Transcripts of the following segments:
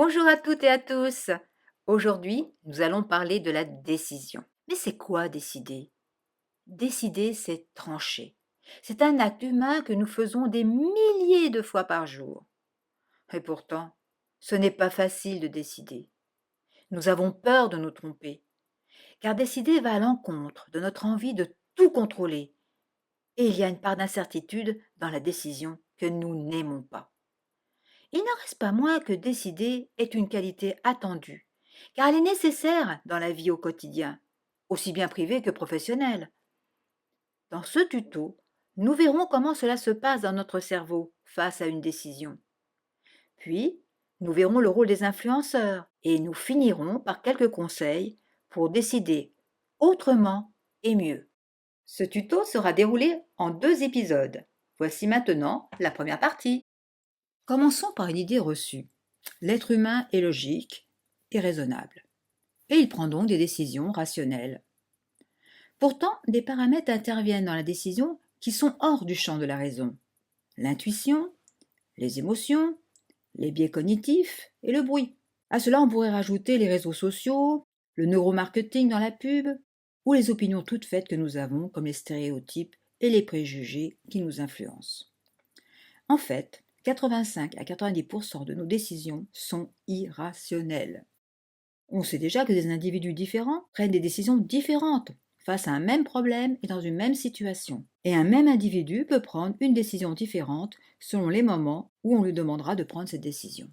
Bonjour à toutes et à tous. Aujourd'hui, nous allons parler de la décision. Mais c'est quoi décider? Décider, c'est trancher. C'est un acte humain que nous faisons des milliers de fois par jour. Et pourtant, ce n'est pas facile de décider. Nous avons peur de nous tromper, car décider va à l'encontre de notre envie de tout contrôler. Et il y a une part d'incertitude dans la décision que nous n'aimons pas. Il n'en reste pas moins que décider est une qualité attendue, car elle est nécessaire dans la vie au quotidien, aussi bien privée que professionnelle. Dans ce tuto, nous verrons comment cela se passe dans notre cerveau face à une décision. Puis, nous verrons le rôle des influenceurs et nous finirons par quelques conseils pour décider autrement et mieux. Ce tuto sera déroulé en 2 épisodes. Voici maintenant la première partie. Commençons par une idée reçue. L'être humain est logique et raisonnable, et il prend donc des décisions rationnelles. Pourtant, des paramètres interviennent dans la décision qui sont hors du champ de la raison. L'intuition, les émotions, les biais cognitifs et le bruit. À cela, on pourrait rajouter les réseaux sociaux, le neuromarketing dans la pub, ou les opinions toutes faites que nous avons, comme les stéréotypes et les préjugés qui nous influencent. En fait, 85 à 90% de nos décisions sont irrationnelles. On sait déjà que des individus différents prennent des décisions différentes face à un même problème et dans une même situation. Et un même individu peut prendre une décision différente selon les moments où on lui demandera de prendre cette décision.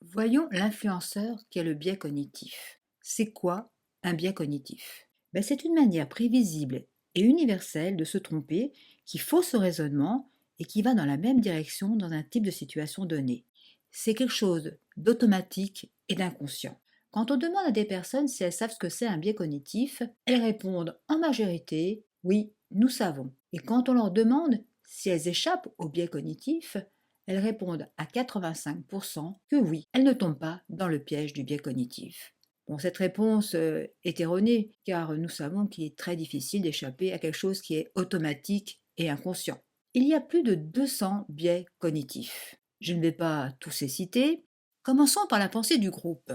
Voyons l'influenceur qui a le biais cognitif. C'est quoi un biais cognitif? C'est une manière prévisible et universelle de se tromper qui fausse ce raisonnement et qui va dans la même direction dans un type de situation donnée. C'est quelque chose d'automatique et d'inconscient. Quand on demande à des personnes si elles savent ce que c'est un biais cognitif, elles répondent en majorité « oui, nous savons ». Et quand on leur demande si elles échappent au biais cognitif, elles répondent à 85% que oui, elles ne tombent pas dans le piège du biais cognitif. Bon, cette réponse est erronée, car nous savons qu'il est très difficile d'échapper à quelque chose qui est automatique et inconscient. Il y a plus de 200 biais cognitifs. Je ne vais pas tous les citer. Commençons par la pensée du groupe.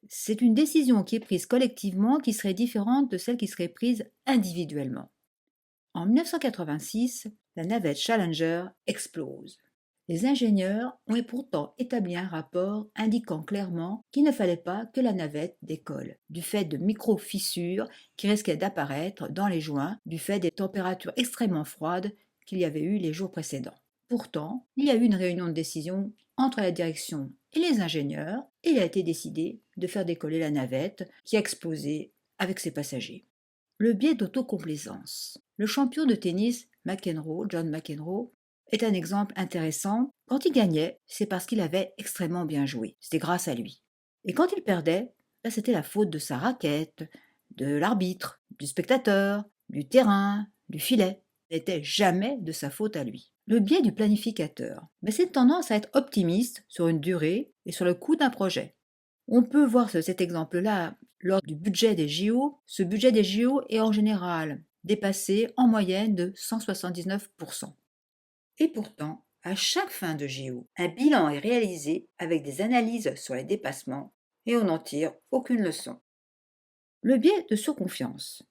C'est une décision qui est prise collectivement qui serait différente de celle qui serait prise individuellement. En 1986, la navette Challenger explose. Les ingénieurs ont pourtant établi un rapport indiquant clairement qu'il ne fallait pas que la navette décolle, du fait de micro-fissures qui risquaient d'apparaître dans les joints du fait des températures extrêmement froides qu'il y avait eu les jours précédents. Pourtant, il y a eu une réunion de décision entre la direction et les ingénieurs et il a été décidé de faire décoller la navette qui a explosé avec ses passagers. Le biais d'autocomplaisance. Le champion de tennis John McEnroe, est un exemple intéressant. Quand il gagnait, c'est parce qu'il avait extrêmement bien joué. C'était grâce à lui. Et quand il perdait, c'était la faute de sa raquette, de l'arbitre, du spectateur, du terrain, du filet. Ce n'était jamais de sa faute à lui. Le biais du planificateur. C'est une tendance à être optimiste sur une durée et sur le coût d'un projet. On peut voir cet exemple-là lors du budget des JO. Ce budget des JO est en général dépassé en moyenne de 179%. Et pourtant, à chaque fin de JO, un bilan est réalisé avec des analyses sur les dépassements et on n'en tire aucune leçon. Le biais de surconfiance.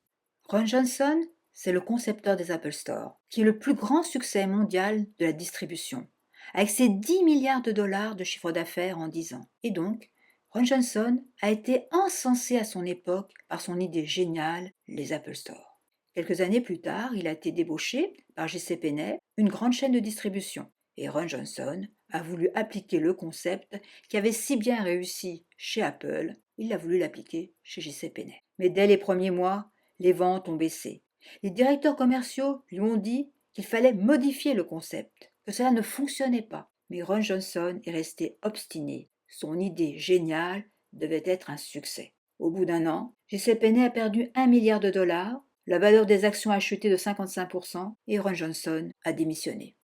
Ron Johnson, c'est le concepteur des Apple Store, qui est le plus grand succès mondial de la distribution, avec ses 10 milliards de dollars de chiffre d'affaires en 10 ans. Et donc, Ron Johnson a été encensé à son époque par son idée géniale, les Apple Store. Quelques années plus tard, il a été débauché par J.C. Penney, une grande chaîne de distribution. Et Ron Johnson a voulu appliquer le concept qui avait si bien réussi chez Apple, il a voulu l'appliquer chez J.C. Penney. Mais dès les premiers mois, les ventes ont baissé. Les directeurs commerciaux lui ont dit qu'il fallait modifier le concept, que cela ne fonctionnait pas. Mais Ron Johnson est resté obstiné. Son idée géniale devait être un succès. Au bout d'un an, J.C. Penney a perdu 1 milliard de dollars, la valeur des actions a chuté de 55% et Ron Johnson a démissionné.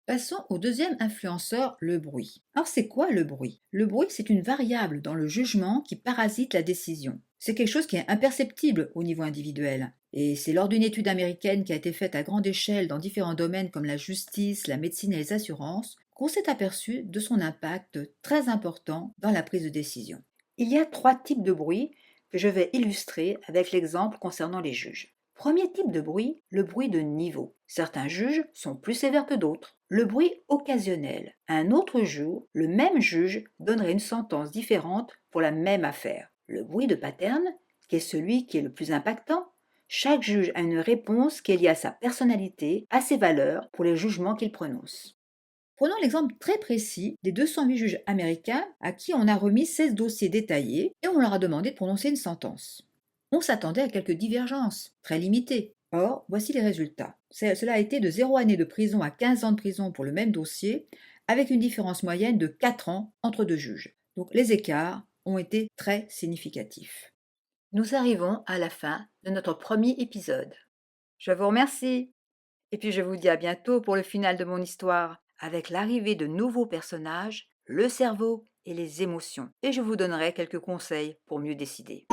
Passons au deuxième influenceur, le bruit. Alors c'est quoi le bruit? Le bruit, c'est une variable dans le jugement qui parasite la décision. C'est quelque chose qui est imperceptible au niveau individuel. Et c'est lors d'une étude américaine qui a été faite à grande échelle dans différents domaines comme la justice, la médecine et les assurances qu'on s'est aperçu de son impact très important dans la prise de décision. Il y a 3 types de bruit que je vais illustrer avec l'exemple concernant les juges. Premier type de bruit, le bruit de niveau. Certains juges sont plus sévères que d'autres. Le bruit occasionnel. Un autre jour, le même juge donnerait une sentence différente pour la même affaire. Le bruit de pattern, qui est celui qui est le plus impactant. Chaque juge a une réponse qui est liée à sa personnalité, à ses valeurs pour les jugements qu'il prononce. Prenons l'exemple très précis des 208 juges américains à qui on a remis 16 dossiers détaillés et on leur a demandé de prononcer une sentence. On s'attendait à quelques divergences, très limitées. Or, voici les résultats. Cela a été de 0 année de prison à 15 ans de prison pour le même dossier, avec une différence moyenne de 4 ans entre deux juges. Donc les écarts ont été très significatifs. Nous arrivons à la fin de notre premier épisode. Je vous remercie. Et puis je vous dis à bientôt pour le final de mon histoire, avec l'arrivée de nouveaux personnages, le cerveau et les émotions. Et je vous donnerai quelques conseils pour mieux décider.